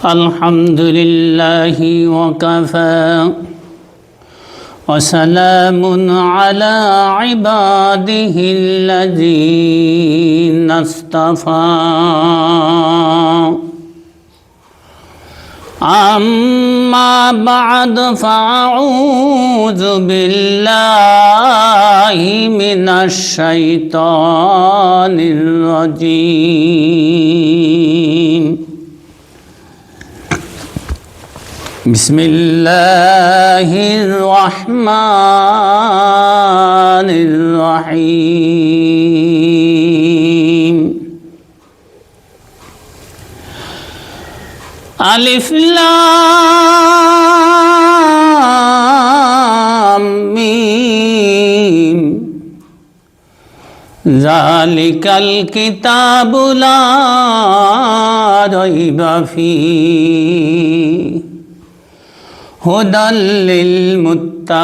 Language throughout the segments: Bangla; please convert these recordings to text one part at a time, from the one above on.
الحمد لله وكفى وسلام على عباده الذين اصطفى أما بعد فأعوذ بالله من الشيطان الرجيم بسم الله الرحمن الرحيم ألف لام ميم ذلك الكتاب لا ريب فيه هدى للمتقين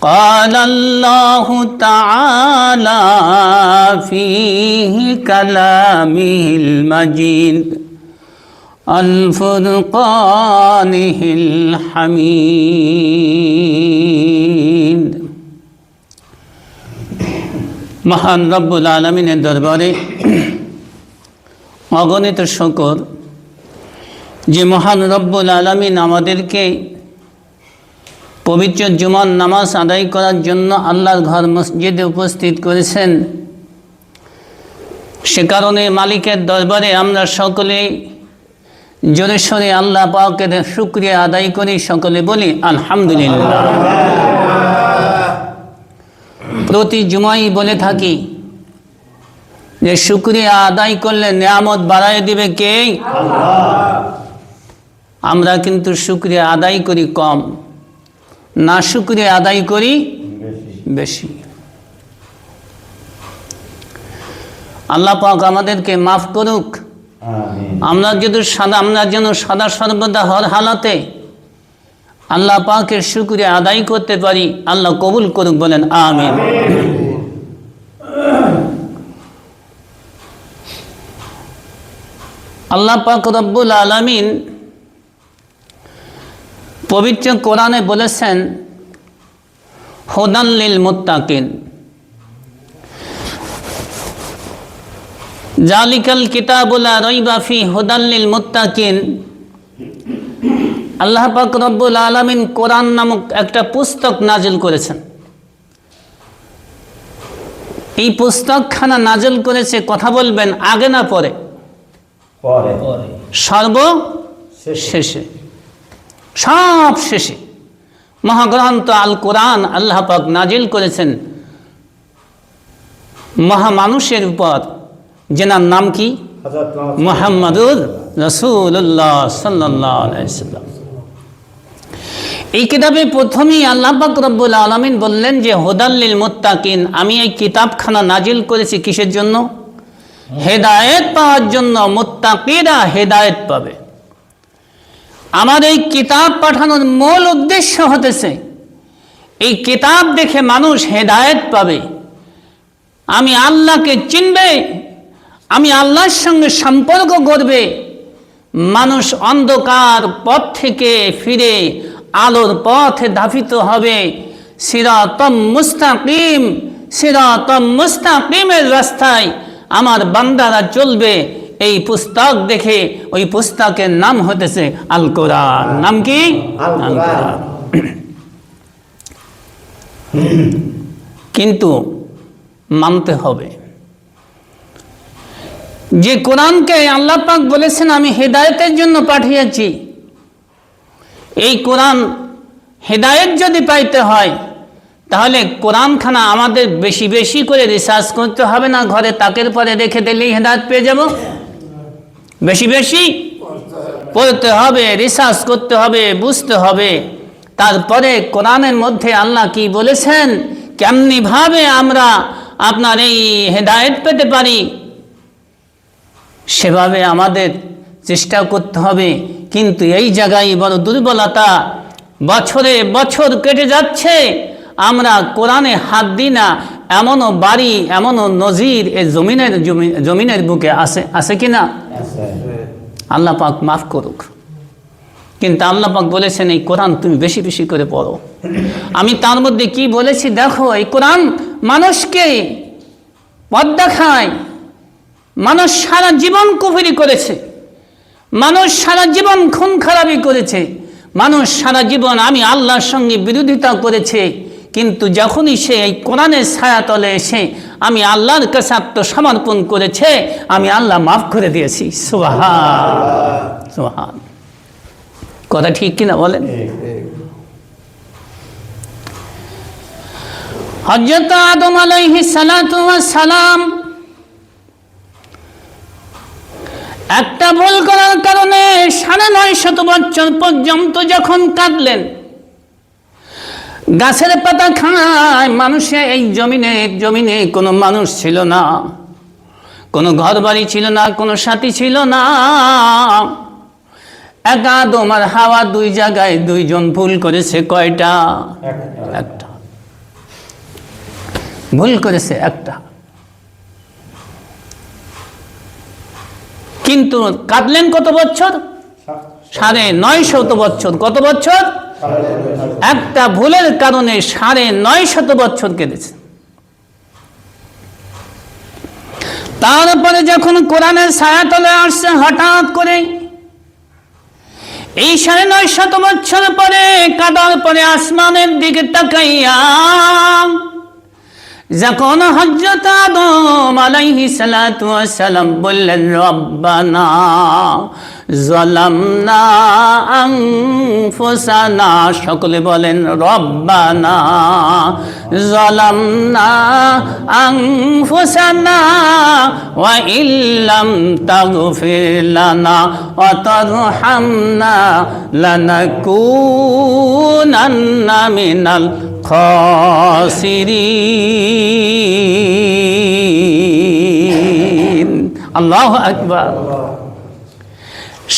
قال الله تعالى فيه كلامه المجيد الفرقانه الحميد মহান রব্বুল আলামিনের দরবারে অগণিত শুকর যে মহান রব্বুল আলামিন আমাদেরকে পবিত্র জুমার নামাজ আদায় করার জন্য আল্লাহর ঘর মসজিদে উপস্থিত করেছেন। সে কারণে মালিকের দরবারে আমরা সকলে জোরে সোরে আল্লাহ পাকের শুকরিয়া আদায় করি, সকলে বলি আলহামদুলিল্লাহ। প্রতি জুমাই বলে থাকি যে শুকরিয়া আদায় করলে নিয়ামত বাড়ায় দিবে কে? আমরা কিন্তু শুকরিয়া আদায় করি কম, না শুকরিয়া আদায় করি বেশি। আল্লাহ পাক আমাদেরকে মাফ করুক। আমরা যেন সদা সর্বদা হর হালাতে আল্লাহ পাকের শুকরিয়া আদায় করতে পারি। আল্লাহ কবুল করুক, বলেন আমিন। আল্লাহ পাক রব্বুল আলামিন পবিত্র কোরআনে বলেছেন হুদাল লিল মুত্তাকিন, জালিকাল কিতাবু লা রাইবা ফিহি হুদাল লিল মুত্তাকিন। আল্লাহ পাক রব্বুল আলামিন কোরআন নামক একটা পুস্তক নাজিল করেছেন। এই পুস্তকখানা নাজিল করেছে, কথা বলবেন আগে না পরে? সর্বশেষে, সব শেষে মহাগ্রন্থ আল কোরআন আল্লাহ পাক নাজিল করেছেন মহামানুষের উপর, যেনার নাম কি? মুহাম্মাদুর রাসূলুল্লাহ সাল্লাল্লাহু আলাইহি ওয়াসাল্লাম। এই কিতাবে প্রথমেই আল্লাহ পাক রব্বুল আলামিন বললেন যে হুদাল লিল মুত্তাকিন, আমি এই কিতাবখানা নাজিল করেছি কিসের জন্য? হেদায়েত পাওয়ার জন্য। মুত্তাকিরা হেদায়েত পাবে। আমার এই কিতাব পাঠানোর মূল উদ্দেশ্য হতেছে এই কিতাব দেখে মানুষ হেদায়েত পাবে, আমি আল্লাহকে চিনবে, আমি আল্লাহর সঙ্গে সম্পর্ক করবে, মানুষ অন্ধকার পথ থেকে ফিরে আলোর পথে ধাবিত হবে। সিরাতাম মুস্তাকিম, সিরাতাম মুস্তাকিমের রাস্তায় আমার বান্দারা চলবে। এই পুস্তক দেখে, ওই পুস্তকের নাম হতেছে আল কোরআন। নাম কি? আল কোরআন। কিন্তু মানতে হবে যে কোরআনকে আল্লাহ পাক বলেছেন আমি হেদায়েতের জন্য পাঠিয়েছি। এই কোরআন হেদায়েত যদি পাইতে হয় তাহলে কোরআনখানা আমাদের বেশি বেশি করে রিসার্চ করতে হবে না, ঘরে তাকের পরে রেখে দিলেই হেদায়েত পেয়ে যাব? বেশি বেশি পড়তে হবে, রিসার্চ করতে হবে, বুঝতে হবে। তারপরে কোরআনের মধ্যে আল্লাহ কি বলেছেন, কেমনি ভাবে আমরা আপনার এই হেদায়েত পেতে পারি, সেভাবে আমাদের চেষ্টা করতে হবে। কিন্তু এই জায়গায় বড় দুর্বলতা, বছরে বছর কেটে যাচ্ছে, আমরা কোরআনে হাত দিই না, এমনও বাড়ি, এমনও নজির এই জমিনের বুকে আছে কি না? আল্লাহ পাক মাফ করুক, কিন্তু আল্লাহ পাক বলেছেন এই কোরআন তুমি বেশি বেশি করে পড়ো। আমি তার মধ্যে কি বলেছি দেখো, এই কোরআন মানুষকে পথ দেখায়। মানুষ সারা জীবন কুফরি করেছে, মানুষ সারা জীবন খুন খারাপি করেছে, মানুষ সারা জীবন আমি আল্লাহর সঙ্গে বিরোধিতা করেছে, কিন্তু যখনই সে এই কোরআনের ছায়াতলে এসে আমি আল্লাহর কাছে আত্মসমর্পণ করেছে, আমি আল্লাহ মাফ করে দিয়েছি। সুবহান সুবহান, কথা ঠিক কিনা বলেন? হযরত আদম আলাইহিস সালাতু ওয়াস সালাম একটা ভুল করার কারণে 950 বছর পর্যন্ত যখন কাঁদলেন, গাছের পাতা খায় মানুষে, এই জমিনে কোনো মানুষ ছিল না, কোনো ঘর বাড়ি ছিল না, কোনো সাথী ছিল না। এক আদম আর হাওয়া দুই জায়গায় দুইজন ভুল করেছে। কয়টা? একটা ভুল করেছে, একটা। কিন্তু কাঁদলেন কত বছর? 950 বছর। কত বছর? একটা ভুলের কারণে 950 বছর কেটেছে। তারপরে যখন কোরআনের ছায়াতলে আসছে, হঠাৎ করে এই 950 বছর পরে কাদার পরে আসমানের দিকে তাকাইয়া যখন হযরত আদম আলাইহিস সালাতু ওয়াস সালাম বললেন, রব্বানা যালামনা আনফুসানা, সকলে বলেন রব্বানা যালামনা আনফুসানা ওয়া ইল্লাম তাগফির লানা ওয়া তারহামনা লানাকুনান্না মিনাল খাসিরিন। আল্লাহু আকবার।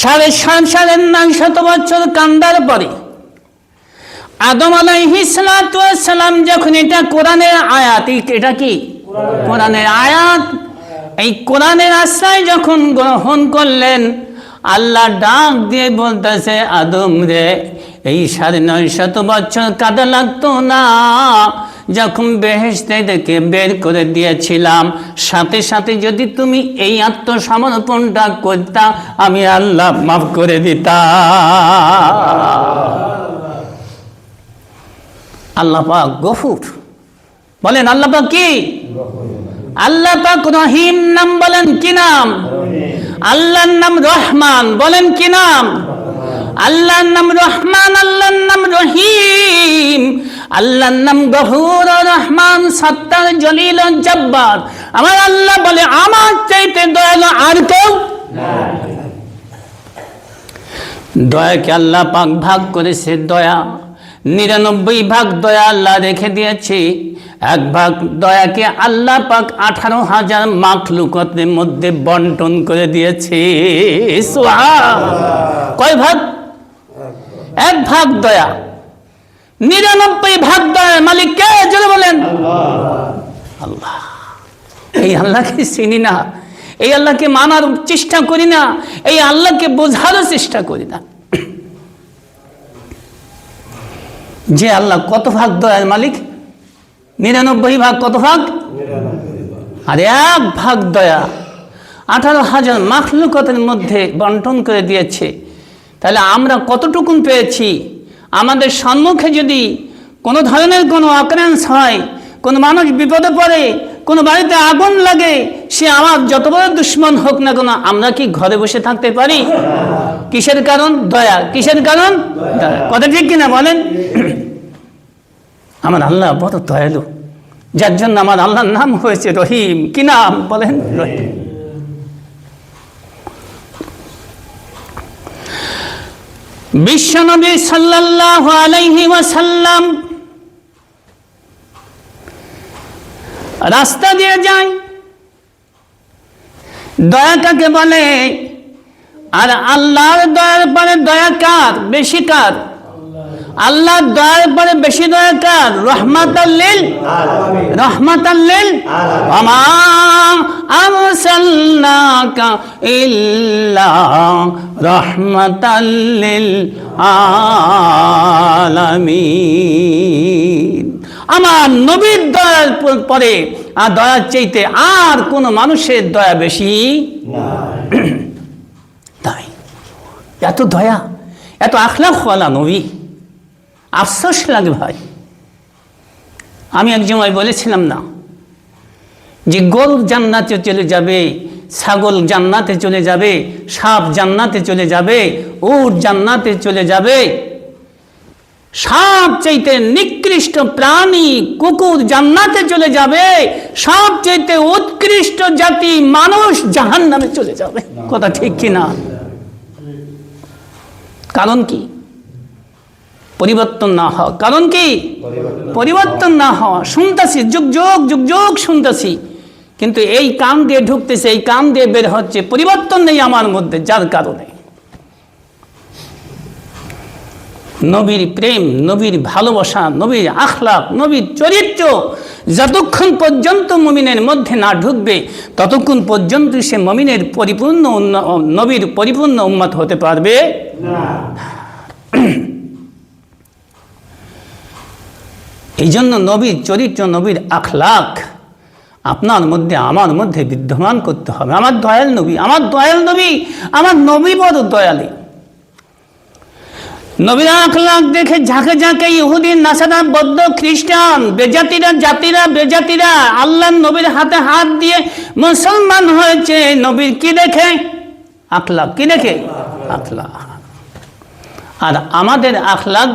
950 বছর কান্দার পরে আদম আলাইহিস সালাতু ওয়াস সালাম যখন, এটা কোরআনের আয়াত, এটা কি কোরআনের আয়াত, এই কোরআনের আশ্রয় যখন গ্রহণ করলেন, আল্লাহ ডাক দিয়ে বলতেছে, আদম রে, এই 950 বছর কাঁদা লাগতো না যখন বেহেশতে থেকে বের করে দিয়েছিলাম, সাথে সাথে যদি তুমি এই আত্মসমর্পণটা করতা, আমি আল্লাহ মাফ করে দিতাম। আল্লাহ পাক গফুর, বলেন আল্লাহ পাক কি? আল্লাহ পাক রহিম নাম, বলেন কি নাম? আল্লাহর নাম রহমান, বলেন কি নাম? আল্লাহর নাম রহমান, আল্লাহর নাম রহিম, আল্লাহর নাম গফুর রহমান, সত্তার জলিল জব্বার। আমার আল্লাহ বলে, আমার চাইতে দয়ালু আর কেউ নাই। দয়াকে আল্লাহ পাক ভাগ করেছে, দয়া 99 ভাগ দয়া আল্লাহ রেখে দিয়েছে। এক ভাগ দয়াকে আল্লাহ পাক 18,000 মাখলুকাতের মধ্যে বন্টন করে দিয়েছে। কয় ভাগ? এক ভাগ দয়া। 99 ভাগ দয়ার মালিক কে? জোরে বলেন আল্লাহ। এই আল্লাহকে চিনি না, এই আল্লাহকে মানার চেষ্টা করি না, এই আল্লাহকে বোঝারও চেষ্টা করি না যে আল্লাহ কত ভাগ দয়ার মালিক। 99 ভাগ, কত ভাগ? আর এক ভাগ দয়া 18,000 মাখলুকাতের মধ্যে বন্টন করে দিয়েছে। তাহলে আমরা কতটুকুন পেয়েছি? আমাদের সম্মুখে যদি কোনো ধরনের কোনো অকারেন্স হয়, কোনো মানুষ বিপদে পড়ে, কোনো বাড়িতে আগুন লাগে, সে আমার যত বড় দুশ্মন হোক না কেন, আমরা কি ঘরে বসে থাকতে পারি? কিসের কারণ? দয়া। কিসের কারণ? দয়া। কথা ঠিক কিনা বলেন? আমার আল্লাহ বড় দয়ালু, যার জন্য আমার আল্লাহর নাম হয়েছে রহিম। কি নাম বলেন? রহিম। বিশ্বনবী সাল্লাল্লাহু আলাইহি ওয়াসাল্লাম রাস্তা দিয়ে যায়, দয়া কাকে বলে? আর আল্লাহর দয়ার পরে দয়া কার? বেশি কার? আল্লাহ দয়ার পরে বেশি দয়া কার? রাহমাতাল লিল ওয়া আরসালনাকা ইল্লা রাহমাতাল লিল আলামিন। আমার নবীর দয়ার পরে আর দয়ার চাইতে আর কোন মানুষের দয়া বেশি তাই এত দয়া, এত আখলাকওয়ালা নবী। আফসোস লাগে ভাই, আমি এক সময় বলেছিলাম না যে গরু জান্নাতে চলে যাবে, ছাগল জান্নাতে চলে যাবে, সাপ জান্নাতে চলে যাবে, উট জান্নাতে চলে যাবে, সাপ চাইতে নিকৃষ্ট প্রাণী কুকুর জান্নাতে চলে যাবে, সাপ চাইতে উৎকৃষ্ট জাতি মানুষ জাহান্নামে চলে যাবে। কথা ঠিক কিনা? কারণ কি? পরিবর্তন না হওয়া। কারণ কি? পরিবর্তন না হওয়া। শুনতেছি, যুগ যুগ শুনতেছি, কিন্তু এই কান দিয়ে ঢুকতেছে, এই কান দিয়ে বের হচ্ছে, পরিবর্তন নেই আমার মধ্যে। যার কারণে নবীর প্রেম, নবীর ভালোবাসা, নবীর আখলাক, নবীর চরিত্র যতক্ষণ পর্যন্ত মুমিনের মধ্যে না ঢুকবে ততক্ষণ পর্যন্ত সে মুমিনের পরিপূর্ণ নবীর পরিপূর্ণ উম্মত হতে পারবে না। এই জন্য নবীর চরিত্র, নবীর আখলাক আপনার মধ্যে আমার মধ্যে বিদ্যমান করতে হবে। আমার দয়াল নবী, আমার দয়াল নবী, আমার নবী বড় দয়ালী। নবীর আখলাক দেখে ঝাঁকে ঝাঁকে ইহুদি, নাসারা, বৌদ্ধ, খ্রিস্টান, বেজাতিরা আল্লাহর নবীর হাতে হাত দিয়ে মুসলমান হয়েছে। নবীর কি দেখে? আখলাক। কি দেখে? আখলাক। আর আমাদের আখলাক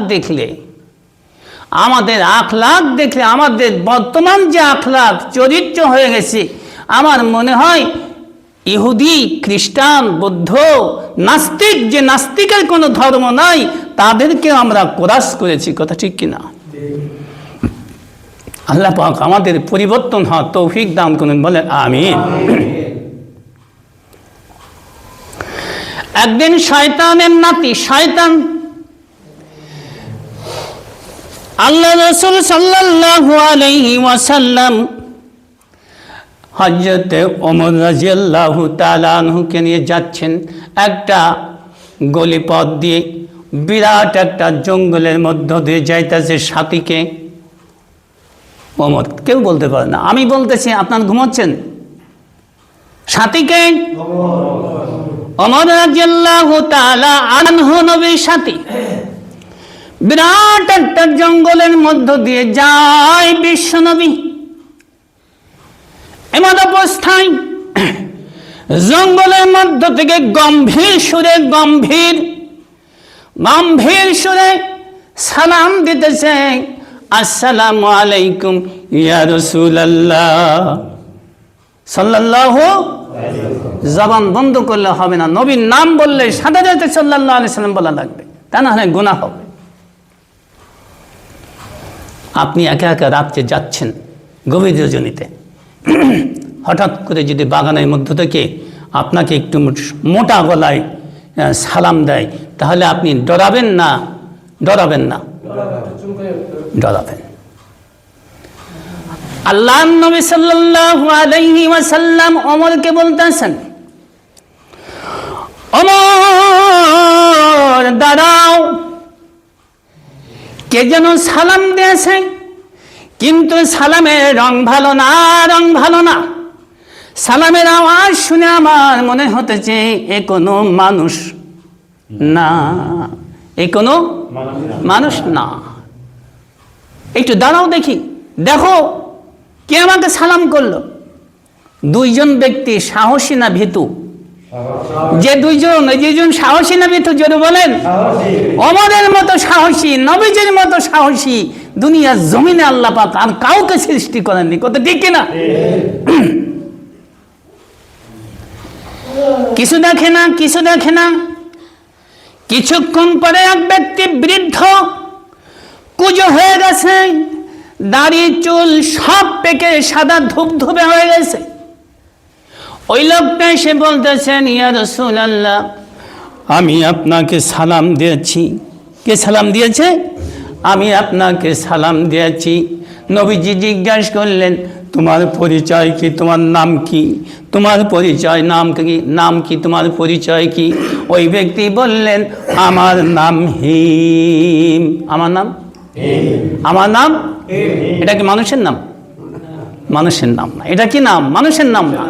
দেখলে, আমাদের বর্তমান যে আখলাক চরিত্র হয়ে গেছে, আমার মনে হয় ইহুদি, খ্রিস্টান, বৌদ্ধ, নাস্তিক, যে নাস্তিকের কোনো ধর্ম নাই, তাদেরকে আমরা কোরাস করেছি। কথা ঠিক কিনা? আল্লাহ পাক আমাদের পরিবর্তন হওয়ার তৌফিক দান করুন, বলেন আমিন। একদিন শয়তানের নাতি, শয়তান আল্লাহ রাসূল সাল্লাল্লাহু আলাইহি ওয়াসাল্লাম হযরতে ওমর রাদিয়াল্লাহু তাআলা আনহুকে নিয়ে যাচ্ছেন একটা গলিপথ দিয়ে, বিরাট একটা জঙ্গলের মধ্য দিয়ে যাইতেছে। সাথীকে ওমর, কেউ বলতে পারে না, আমি বলতেছি, আপনার ঘুমাচ্ছেন। সাথীকে ওমর রাদিয়াল্লাহু তাআলা আনহু নবীর সাথী। বিরাট একটা জঙ্গলের মধ্য দিয়ে যায় বিশ্ব নবী। এমন অবস্থায় জঙ্গলের মধ্য থেকে গম্ভীর সুরে সালাম দিতেছে, আসসালামু আলাইকুম ইয়া রাসূলুল্লাহ সাল্লাল্লাহু। জবান বন্ধ করলে হবে না, নবীর নাম বললে সাথে সাথে সাল্লাল্লাহু আলাইহি সাল্লাম বলা লাগবে, তা না হলে গুনাহ হবে। আপনি একা একা রাত্রে যাচ্ছেন গভীর রজনীতে, হঠাৎ করে যদি বাগানের মধ্য থেকে আপনাকে একটু মোটা গলায় সালাম দেয়, তাহলে আপনি ডরাবেন না? ডরাবেন। আল্লাহর নবী সাল্লাল্লাহু আলাইহি ওয়াসাল্লাম ওমরকে বলতেছেন, ওমর দাঁড়াও, কে যেন সালাম দিয়েছে, কিন্তু সালামের রং ভালো না। সালামের আওয়াজ শুনে আমার মনে হতেছে এ কোনো মানুষ না, একটু দাঁড়াও দেখি, দেখো কে আমাকে সালাম করলো। দুইজন ব্যক্তি সাহসী না ভীতু? যে দুইজন সাহসী না ভীতু, জোরে বলেন। ওমরের মতো সাহসী, নবীজির মতো সাহসী দুনিয়ার জমিনে আল্লাহ পাক আর কাউকে সৃষ্টি করেননি। কত ঠিক কিনা? কিছু দেখে না। কিছুক্ষণ পরে এক ব্যক্তি বৃদ্ধ, কুঁজো হয়ে গেছে, দাড়ি চুল সব পেকে সাদা ধুপধুপে হয়ে গেছে। ওই লোকটা এসে বলতেছেন, ইয়া রাসূলুল্লাহ, আমি আপনাকে সালাম দিয়েছি। কে সালাম দিয়েছে? আমি আপনাকে সালাম দিয়েছি। নবীজি জিজ্ঞাসা করলেন, তোমার পরিচয় কি, তোমার নাম কি? তোমার পরিচয় নাম কি তোমার পরিচয় কি? ওই ব্যক্তি বললেন, আমার নাম হিম। আমার নাম এটা কি মানুষের নাম? মানুষের নাম না। এটা কি নাম? মানুষের নাম না।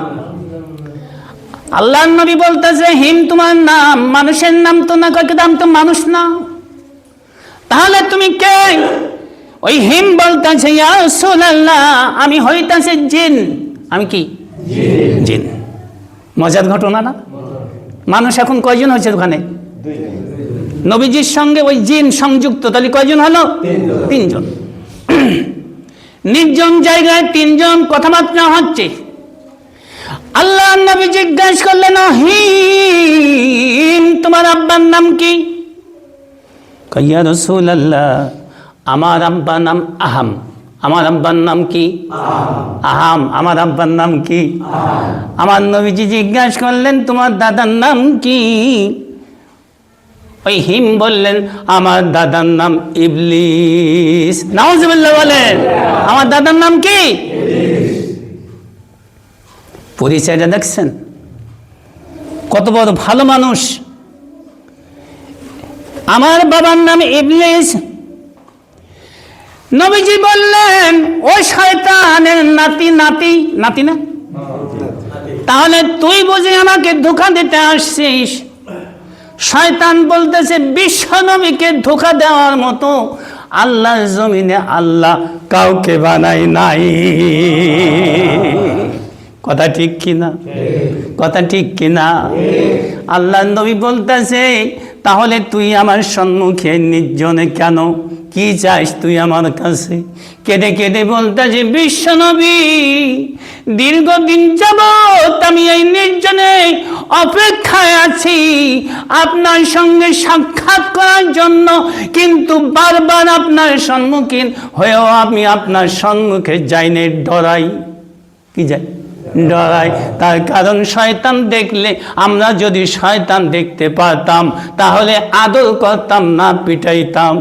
আল্লাহর নবী বলতেছে, হিম তোমার নাম, মানুষের নাম তো না। কয়েক নাম তো মানুষ না, তাহলে তুমি কে? ওই হিম বলতেছে, ইয়া রাসূলুল্লাহ, আমি হইতাছে জিন। আমি কি? জিন। মজার ঘটনা না? মানুষ এখন কয়জন হয়েছে ওখানে? নবীজির সঙ্গে ওই জিন সংযুক্ত, তাহলে কয়জন হলো? তিনজন। নির্জন জায়গায় তিনজন কথাবার্তা হচ্ছে। আল্লাহ নবী জিজ্ঞাসা করলেন, হিম তোমার আব্বার নাম কি? ইয়া রাসূলুল্লাহ, আমার আব্বার নাম আহাম। আমার আব্বার নাম কি? আহাম। আমার আব্বার নাম কি? আমার নবীজি জিজ্ঞাসা করলেন, তোমার দাদার নাম কি? ওই হিম বললেন, আমার দাদার নাম ইবলিস। নাউজুবিল্লাহ বলেন। আমার দাদার নাম কি? পরিচয়টা দেখছেন? কত বড় ভালো মানুষ। আমার বাবার নাম ইবলিস। নবীজি বললেন, ও শয়তানের নাতি না, তাহলে তুই বুঝি আমাকে ধোঁকা দিতে আসছিস? শয়তান বলতেছে, বিশ্ব নবীকে ধোঁকা দেওয়ার মতো আল্লাহর জমিনে আল্লাহ কাউকে বানাই নাই। কথা ঠিক কিনা? কথা ঠিক কিনা? আল্লাহর নবী বলতেছে, তাহলে তুই আমার সম্মুখে নির্জনে কেন? কি চাইস তুই আমার কাছে? কেঁদে কেঁদে বলতেছে, বিশ্ব নবী, দীর্ঘদিন যাবৎ আমি এই নির্জনে অপেক্ষায় আছি আপনার সঙ্গে সাক্ষাৎ করার জন্য, কিন্তু বারবার আপনার সম্মুখীন হয়েও আমি আপনার সম্মুখে যাইনি, ডরাই। কি যাই? ডরাই। তার কারণ শয়তান দেখলে, আমরা যদি শয়তান দেখতে পারতাম তাহলে আদর করতাম না, পিটাইতাম।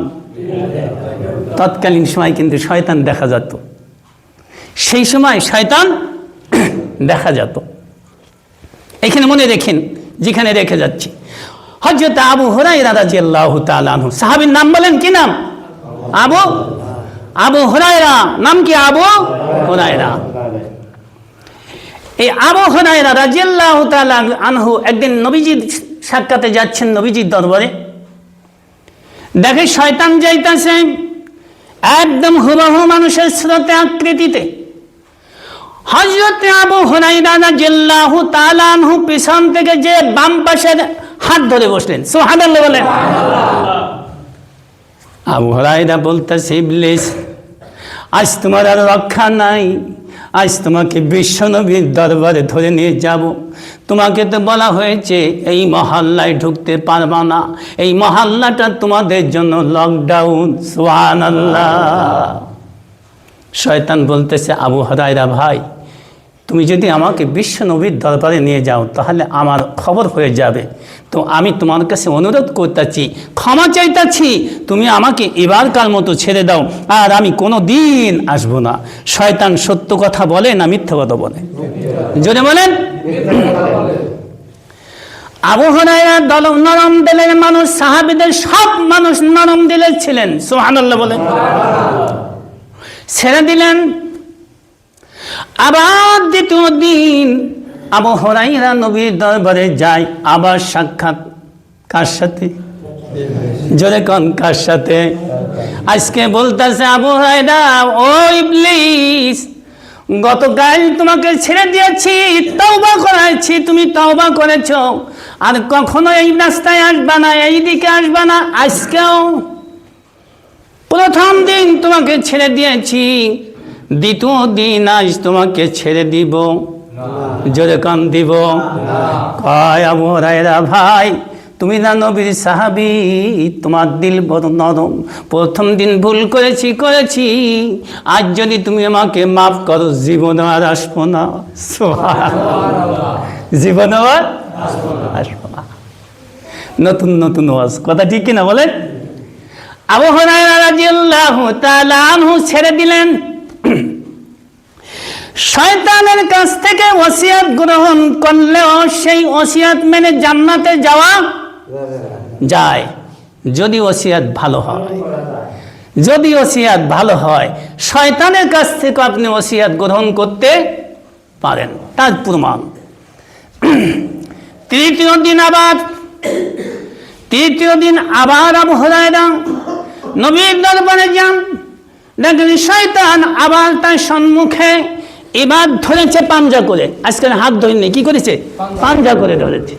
তৎকালীন সময় কিন্তু শয়তান দেখা যেত, সেই সময় শয়তান দেখা যেত। এখানে মনে রেখেন, যেখানে রেখে যাচ্ছি, হযরত আবু হুরায়রা রাদিয়াল্লাহু তাআলা আনহু, সাহাবীর নাম বলেন, কি নাম? আবু হুরায়রা। নাম কি? আবু হুরায়রা। এই আবু হুরায়রা রাদিয়াল্লাহু তাআলা আনহু একদিন নবীজির সাক্ষাতে যাচ্ছেন, নবীজির দরবারে। দেখে শয়তান যাইতেছে একদম হুবহু মানুষের স্রোতে আকৃতিতে। হযরত আবু হুরায়রা রাদিয়াল্লাহু তাআলা আনহু পিছন থেকে যে বাম পাশের হাত ধরে বসলেন। সুবহানাল্লাহ বলেন। আবু হুরায়রা বলতেছে, ইবলিস, আজ তোমার আর রক্ষা নাই। আজ তোমাকে বিশ্বনবীর দরবারে ধরে নিয়ে যাব। তোমাকে তো বলা হয়েছে এই মহল্লায় ঢুকতে পারবা না, এই মহল্লাটা তোমাদের জন্য লকডাউন। সুবহানাল্লাহ। শয়তান বলতেছে, আবু হুরায়রা ভাই, তুমি যদি আমাকে বিশ্বনবীর দরবারে নিয়ে যাও তাহলে আমার খবর হয়ে যাবে। তো আমি তোমার কাছে অনুরোধ করতেছি, ক্ষমা চাইতেছি, তুমি আমাকে এবারকার মতো ছেড়ে দাও, আর আমি কোনো দিন আসবো না। শয়তান সত্য কথা বলে না মিথ্যা কথা বলে? জোরে বলেন। আবু হুরায়রা নরম দিলের মানুষ, সাহাবীদের সব মানুষ নরম দিলের ছিলেন। সুবহানাল্লাহ বলেন। ছেড়ে দিলেন। আবার দ্বিতীয় দিন আবু হুরায়রা নবীর দরবারে যায়, আবার সাক্ষাৎ। কার সাথে? জোরে কোন, কার সাথে? আজকে বলতেছে, আবু হুরায়রা, ও ইবলিস, গতকাল তোমাকে ছেড়ে দিয়েছি, তওবা করাইছি, তুমি তওবা করেছো, আর কখনো এই রাস্তায় আসবা না, এই দিকে আসবা না। আজকেও প্রথম দিন তোমাকে ছেড়ে দিয়েছি, দ্বিতীয় দিন আজ তোমাকে ছেড়ে দিব। জোরে কান দিব। কয়, আবু হুরায়রা ভাই, তুমি না নবীর সাহাবী, তোমার দিল বড় নরম। প্রথম দিন ভুল করেছি, আজ যদি তুমি আমাকে মাফ করো, জীবনে আর আসবো না। জীবনে আর আসবো না। নতুন নতুন ওয়াজ, কথা ঠিক কিনা বলেন? আবু হুরায়রা রাদিয়াল্লাহু তাআলা আনহু ছেড়ে দিলেন। শয়তানের কাছ থেকে ওসিয়ত গ্রহণ করলেও সেই ওসিয়ত মেনে জান্নাতে যাওয়া যায় যদি ওসিয়ত ভালো হয়। যদি ওসিয়ত ভালো হয়, শয়তানের কাছ থেকে আপনি ওসিয়ত গ্রহণ করতে পারেন, তার প্রমাণ। তৃতীয় দিন আবার আবু হুরায়রা নবীর দরবারে যান। দেখেন শয়তান আবার তার সম্মুখে এবার ধরেছে পাঞ্জা করে। আজকাল হাত ধরেনি, কি করেছে? পাঞ্জা করে ধরেছে।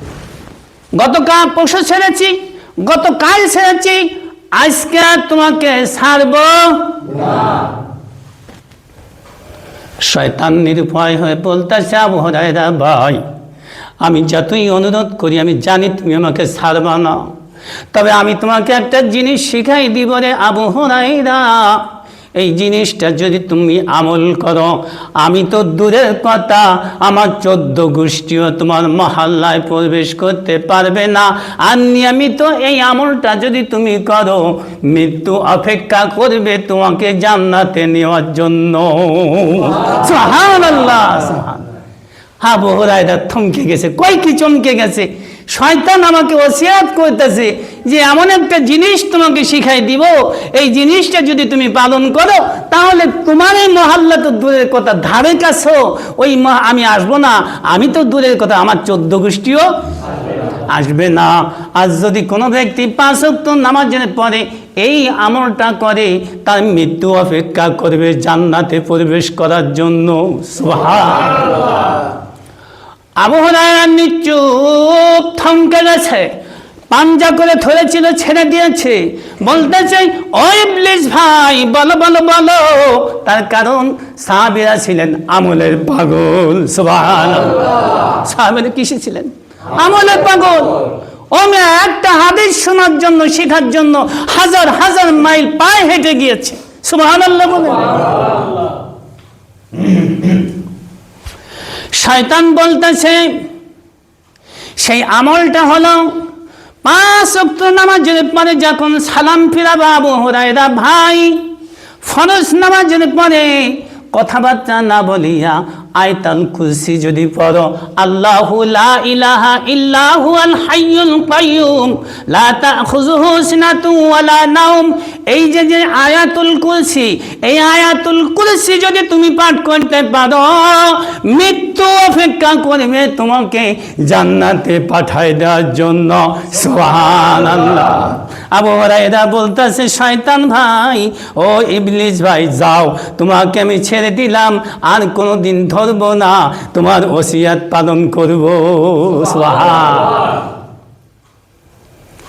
গতকাল পরশু ছেড়েছি, গতকাল ছেড়েছি, আজকে তোমাকে ছাড়ব না। শয়তান নিরুপায় হয়ে বলতেছে, আবু হুরায়রা ভাই, আমি যতই অনুরোধ করি আমি জানি তুমি আমাকে ছাড়বা না, তবে আমি তোমাকে একটা জিনিস শিখাই দিব রে আবু হুরায়রা। এই জিনিসটা যদি তুমি আমল করো, আমি তো দূরের কথা আমার 14 গোষ্ঠীও তোমার মহল্লায় প্রবেশ করতে পারবে না। আর নিয়মিত এই আমলটা যদি তুমি করো, মৃত্যু অপেক্ষা করবে তোমাকে জান্নাতে নেওয়ার জন্য। সুবহানাল্লাহ, সুবহানাল্লাহ। আবু হুরায়রা থমকে গেছে। কই কি চমকে গেছে? শয়তান আমাকে ওসিয়ত করতেছে যে এমন একটা জিনিস তোমাকে শিখাই দিব, এই জিনিসটা যদি তুমি পালন করো তাহলে তোমার এই মহল্লা তো দূরের কথা, ধারে কাছে ওই আমি আসবো না। আমি তো দূরের কথা, আমার 14 গোষ্ঠীও আসবে না। আর যদি কোনো ব্যক্তি 5 ওয়াক্ত নামাজ জেনে পড়ে, এই আমলটা করে, তার মৃত্যু অপেক্ষা করবে জান্নাতে প্রবেশ করার জন্য। সুবহানাল্লাহ। আবু হুরায়রা নিশ্চুপ থমকে গেছে, পাঞ্জা করে ধরেছিল, ছেড়ে দিয়েছে। বলতেছে, ও ইবলিস ভাই, বলো বলো বলো। তার কারণ সাহাবীরা ছিলেন আমলের পাগল। সুবহানাল্লাহ। সাহাবীরা কিসে ছিলেন? আমলের পাগল। ওমে একটা হাদিস শোনার জন্য, শেখার জন্য হাজার হাজার মাইল পায়ে হেঁটে গিয়েছে। সুবহানাল্লাহ বলেন। শয়তান বলতেছে সেই আমলটা হলো 5 ওয়াক্ত নামাজের পরে যখন সালাম ফিরাবা আবু হুরায়রা ভাই, ফরজ নামাজের পরে কথাবার্তা না বলিয়া আয়াতুল কুরসি যদি পড়ো, আল্লাহু লা ইলাহা ইল্লা হুয়াল হাইয়ুল কাইয়ুম লা তাখুযুহু সিনাতুন ওয়ালা নাওম, এই যে আয়াতুল কুরসি, এই আয়াতুল কুরসি যদি তুমি পাঠ করতে পারো, মৃত্যু অপেক্ষা করবে তোমাকে জান্নাতে পাঠায় দেওয়ার জন্য। সুবহানাল্লাহ। আবু হুরায়রা বলতেছে, শয়তান ভাই, ও ইবলিস ভাই, যাও, তোমাকে আমি ছেড়ে দিলাম, আর কোনোদিন ধরবো না, তোমার ওসিয়ত পালন করব। সুবহানাল্লাহ।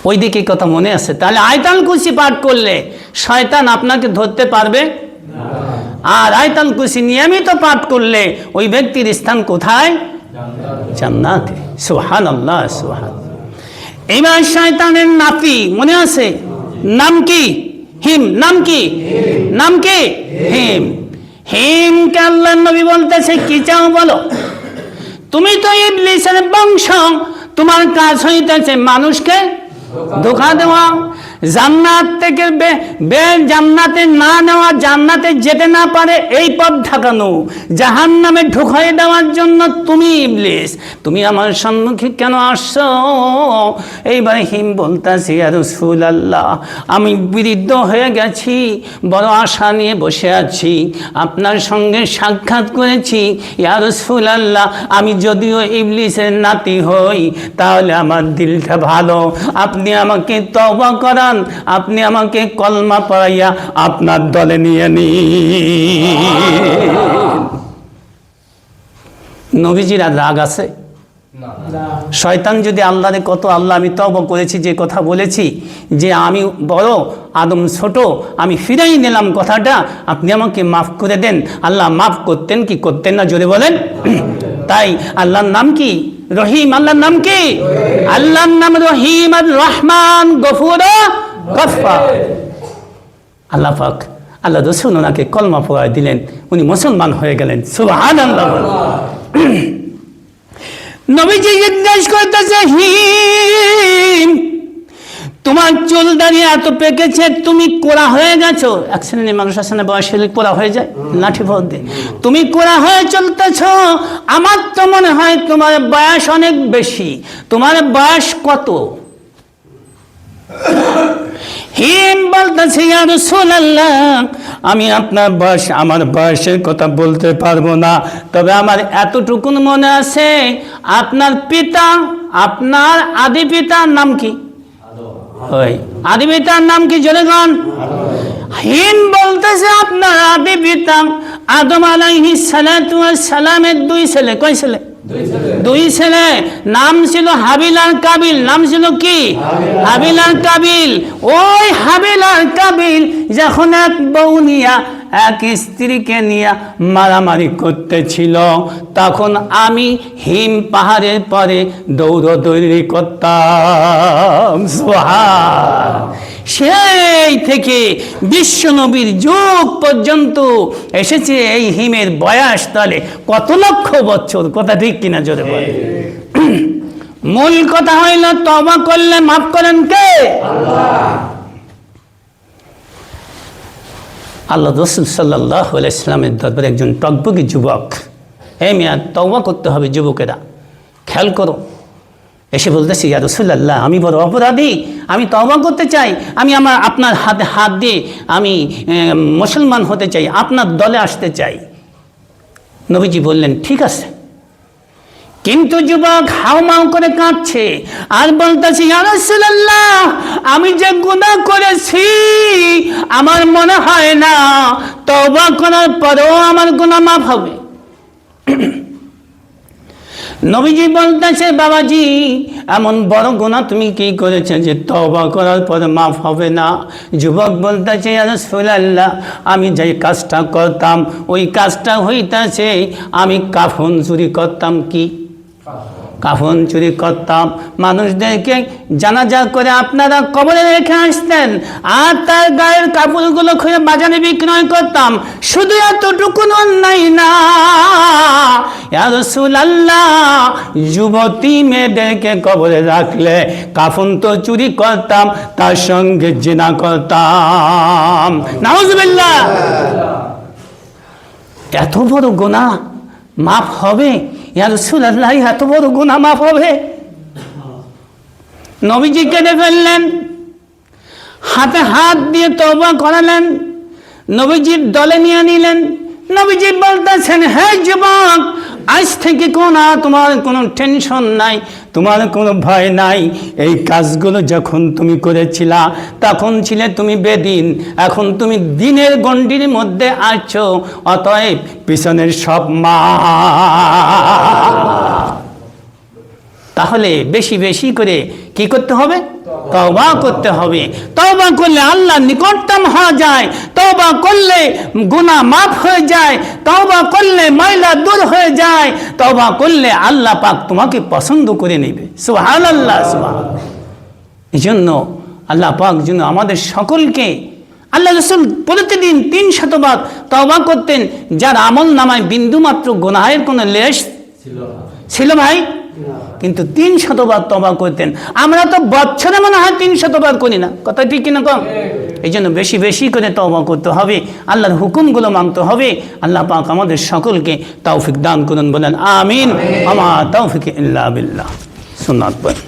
ওই দিকে কথা মনে আছে? তাহলে আয়াতুল কুরসি পাঠ করলে শয়তান আপনাকে ধরতে পারবে না। আর আয়াতুল কুরসি নিয়মিত পাঠ করলে ওই ব্যক্তির স্থান কোথায়? জান্নাতে। সুবহানাল্লাহ, সুবহানাল্লাহ। এবার শয়তানের নাতি মনে আছে? নাম কি? হিম। নাম কি? নাম কি? হিম। হিমকে আল্লাহর নবী বলতেছে, কি চাও বলো? তুমি তো ইবলিসের বংশ, তোমার কাজ হইতেছে মানুষকে ধোঁকা দেওয়া, জান্নাত থেকে জান্নাতে না নেওয়া, জান্নাতে যেতে না পারে এই পথ ঢাকানো, জাহান্নামে ঢুকাই দেওয়ার জন্য তুমি ইবলিস, তুমি আমার সম্মুখে কেন আসছো? এইবার হিম বলতেছে, ইয়া রাসূলুল্লাহ, আমি বৃদ্ধ হয়ে গেছি, বড় আশা নিয়ে বসে আছি, আপনার সঙ্গে সাক্ষাৎ করেছি। ইয়া রাসূলুল্লাহ, আমি যদিও ইবলিসের নাতি হই, তাহলে আমার দিলটা ভালো, আপনি আমাকে তওবা করান, আপনি আমাকে কলমা পড়াইয়া আপনার দলে নিয়ে নিন। নবীজির আর রাগ আছে? শয়তান যদি আল্লাহরে কত, আল্লাহ আমি তওবা করেছি, যে কথা বলেছি যে আমি বড়, আদম ছোট, আমি ফিরাই নিলাম কথাটা, আপনি আমাকে মাফ করে দেন। আল্লাহ মাফ করতেন কি করতেন না? জোরে বলেন। তাই আল্লাহর নাম কি? রহিম। আল্লাহর নাম কি? আল্লাহর নাম রহিম আর রহমান, গফুর গফফার। আল্লাহ পাক, আল্লাহ রাসূল ওনাকে কলমা পড়ায় দিলেন, উনি মুসলমান হয়ে গেলেন। সুবহানাল্লাহ। নবীজি জিজ্ঞেস করতেছে, হিম তোমার চুল দাঁড়িয়ে এত পেকেছে, তুমি কোড়া হয়ে গেছো। এক শ্রেণীর মানুষ আছে না, বয়স হলে কোড়া হয়ে যায়, লাঠি ভর দিয়ে। তুমি কোড়া হয়ে চলতেছ, আমার তো মনে হয় তোমার বয়স অনেক বেশি। তোমার বয়স কত? হিম বলতেছে, ইয়া রাসূলুল্লাহ, আমি আপনার বয়স, আমার বয়সের কথা বলতে পারবো না, তবে আমার এতটুকুন মনে আছে, আপনার পিতা, আপনার আদি পিতার নাম কি? ওই আদি পিতার নাম কি? জনগণ। হিম বলতেছে, আপনার আদি পিতা আদম আলাইহিস সালাতু ওয়াস সালামের দুই ছেলে। কয় ছেলে? দুই ছেলে। নাম ছিল হাবিল আর কাবিল। নাম ছিল কি? হাবিল আর কাবিল। ওই হাবিল আর কাবিল যখন এক বউ নিয়া, এক স্ত্রীকে নিয়ে মারামারি করতেছিল, তখন আমি হিম পাহাড়ের পরে দৌড়দৌড়ি করতাম। সুবহান। সেই থেকে বিশ্বনবীর যুগ পর্যন্ত এসেছে এই হিমের বয়স তাহলে কত লক্ষ বছর। কথা ঠিক কিনা জোরে বলে। মূল কথা হইল, তওবা করলে মাফ করেন কে? আল্লাহ রাসূল সাল্লাল্লাহু আলাইহি সাল্লামের দরবারে একজন টকবকি যুবক, হে মিয়া তওবা করতে হবে যুবকেরা, খেয়াল করো, এসে বলতেছি, ইয়া রাসূলুল্লাহ, আমি বড় অপরাধী, আমি তওবা করতে চাই, আমি আপনার হাতে হাত দিয়ে আমি মুসলমান হতে চাই, আপনার দলে আসতে চাই। নবীজি বললেন, ঠিক আছে। কিন্তু যুবক হাউমাউ করে কাঁদছে আর বলতেছে, ইয়া রাসূলুল্লাহ, আমি যে গুনাহ করেছি আমার মনে হয় না তওবা করার পরেও আমার গুনাহ মাফ হবে। নবীজি বলতেছে, বাবাজি, এমন বড় গুনাহ তুমি কি করেছো যে তওবা করার পরে মাফ হবে না? যুবক বলতেছে, ইয়া রাসূলুল্লাহ, আমি যে কাজটা করতাম ওই কাজটা হইতাছে আমি কাফন চুরি করতাম। কি? কাফন চুরি করতাম। মানুষদেরকে জানাজা করে আপনারা কবরে রেখে আসতেন আর তার গায়ের কাপড়গুলো খুলে বাজারে বিক্রয় করতাম। শুধু এতটুকু অন্যায় না, ইয়া রাসূলুল্লাহ, যুবতী মেয়েদেরকে কবরে রাখলে কাফন তো চুরি করতাম, তার সঙ্গে জিনা করতাম। নাউজুবিল্লাহ। এত বড় গুনাহ মাফ হবে? ইয়া রাসূলুল্লাহ, এত বড় গুনাহ মাফ হবে? নবীজি কেঁদে ফেললেন, হাতে হাত দিয়ে তওবা করালেন, নবীজির দলে নিয়ে নিলেন। নবীজি বলতেছেন, হে যুবক, আজ থেকে তোমার কোনো টেনশন নাই, তোমার কোনো ভয় নাই। এই কাজগুলো যখন তুমি করেছিলা তখন ছিলে তুমি বেদিন, এখন তুমি দিনের গণ্ডির মধ্যে আছো, অতএব পিছনের সব মা। তাহলে বেশি বেশি করে কি করতে হবে? তওবা করতে হবে। তওবা করলে আল্লাহর নিকটতম হওয়া যায়, তওবা করলে গুনাহ মাফ হয়ে যায়, তওবা করলে ময়লা দূর হয়ে যায়, তওবা করলে আল্লাহ পাক তোমাকে পছন্দ করে নেবে। সুবহানাল্লাহ, সুবহানাল্লাহ। এজন্য আল্লাহ পাক যেন আমাদের সকলকে, আল্লাহ রাসূল প্রতিদিন 300 বার তওবা করতেন, যার আমল নামায় বিন্দুমাত্র গুনাহের কোনো লেশ ছিল ভাই, কিন্তু 300 বার তওবা করতেন। আমরা তো বছরে মনে হয় 300 বার করি না। কথা ঠিক কিনা কম? এই জন্য বেশি বেশি করে তওবা করতে হবে, আল্লাহর হুকুমগুলো মানতে হবে। আল্লাহ পাক আমাদের সকলকে তৌফিক দান করুন, বলেন আমিন। আমা তৌফিক ইল্লা বিল্লাহ। সুন্নাত পড়েন।